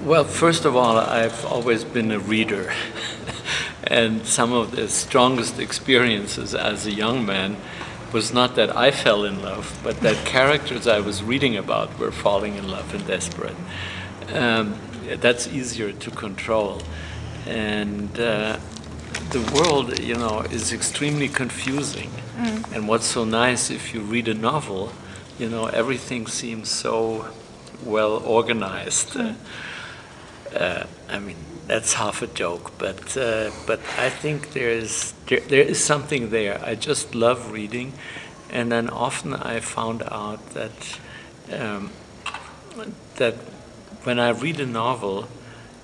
Well, first of all, I've always been a reader. And some of the strongest experiences as a young man was not that I fell in love, but that characters I was reading about were falling in love and desperate. That's easier to control. And the world, you know, is extremely confusing. And what's so nice, if you read a novel, you know, everything seems so well organized. I mean, that's half a joke, but I think there is something there. I just love reading, and then often I found out that that when I read a novel,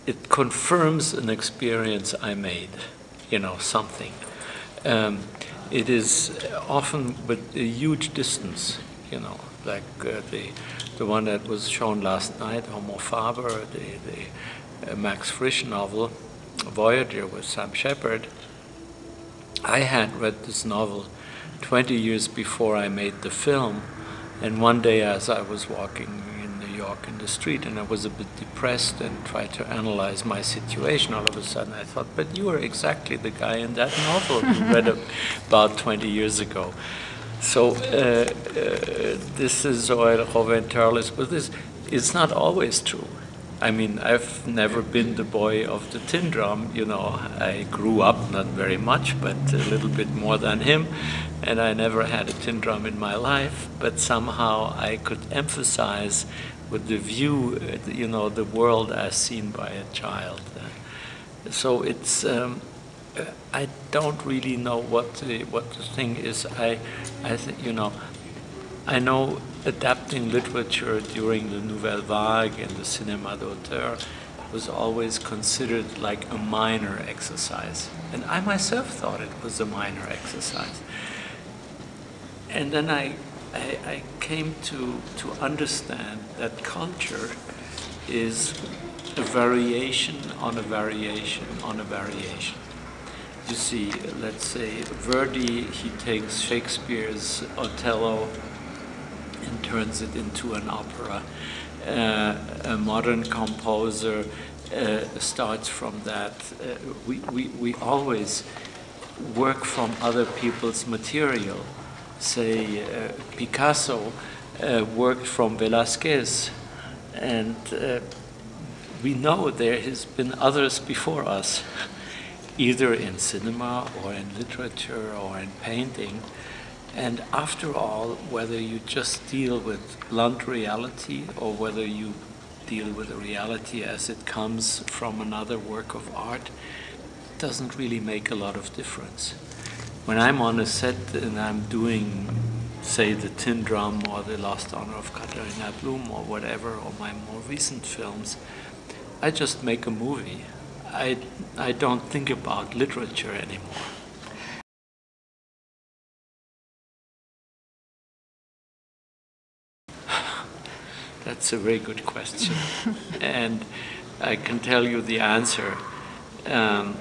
it confirms an experience I made. You know, something. It is often with a huge distance. You know, like the one that was shown last night, Homo Faber, the Max Frisch novel, Voyager with Sam Shepard. I had read this novel 20 years before I made the film, and one day as I was walking in New York in the street and I was a bit depressed and tried to analyze my situation, all of a sudden I thought, but you are exactly the guy in that novel you read about 20 years ago. So this is Roventurlis, but this it's not always true. I mean, I've never been the boy of the tin drum, you know. I grew up, not very much, but a little bit more than him, and I never had a tin drum in my life, but somehow I could emphasize with the view, you know, the world as seen by a child. So it's, I don't really know what the thing is. I think, you know, I know adapting literature during the Nouvelle Vague and the cinéma d'auteur was always considered like a minor exercise. And I myself thought it was a minor exercise. And then I came to understand that culture is a variation on a variation on a variation. You see, let's say Verdi, he takes Shakespeare's Othello and turns it into an opera. A modern composer starts from that. We always work from other people's material. Say, Picasso worked from Velázquez, and we know there has been others before us, either in cinema or in literature or in painting. And after all, whether you just deal with blunt reality or whether you deal with a reality as it comes from another work of art, doesn't really make a lot of difference. When I'm on a set and I'm doing, say, The Tin Drum or The Lost Honor of Katharina Blum or whatever, or my more recent films, I just make a movie. I don't think about literature anymore. That's a very good question. And I can tell you the answer. I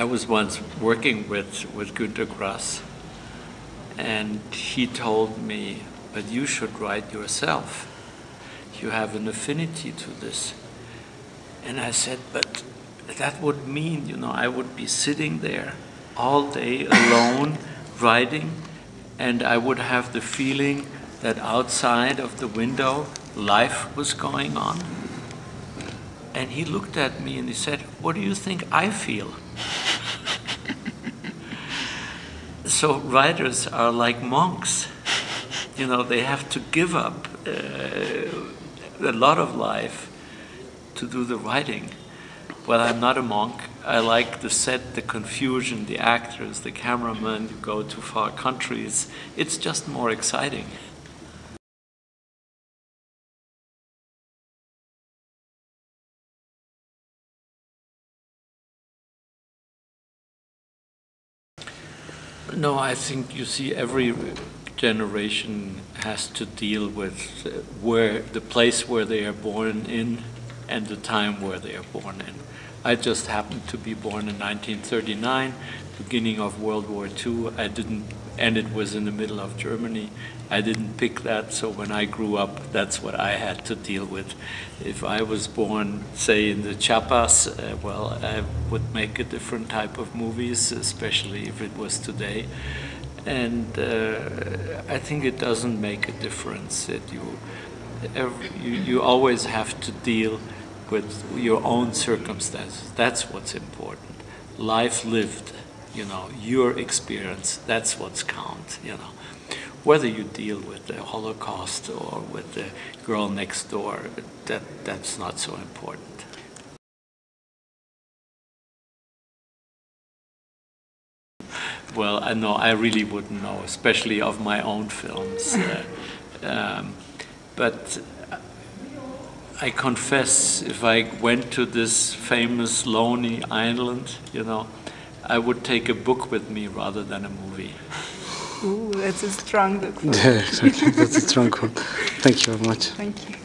was once working with Günter Grass, and he told me, but you should write yourself. You have an affinity to this. And I said, but that would mean, you know, I would be sitting there all day alone writing, and I would have the feeling that outside of the window life was going on. And he looked at me and he said, what do you think I feel? So writers are like monks. You know, they have to give up a lot of life to do the writing. Well, I'm not a monk. I like the set, the confusion, the actors, the cameraman, you go to far countries. It's just more exciting. No, I think you see every generation has to deal with where the place where they are born in and the time where they are born in. I just happened to be born in 1939, beginning of World War II. I didn't and it was in the middle of Germany. I didn't pick that, so when I grew up, that's what I had to deal with. If I was born, say, in the Chiapas, well, I would make a different type of movies, especially if it was today. And I think it doesn't make a difference that you always have to deal with your own circumstances. That's what's important. Life lived, you know, your experience, that's what's count, you know. Whether you deal with the Holocaust or with the girl next door, that's not so important. Well, I know I really wouldn't know, especially of my own films. But I confess, if I went to this famous lonely island, you know, I would take a book with me rather than a movie. Ooh, that's a strong look. Yeah, exactly. That's a strong one. Thank you very much. Thank you.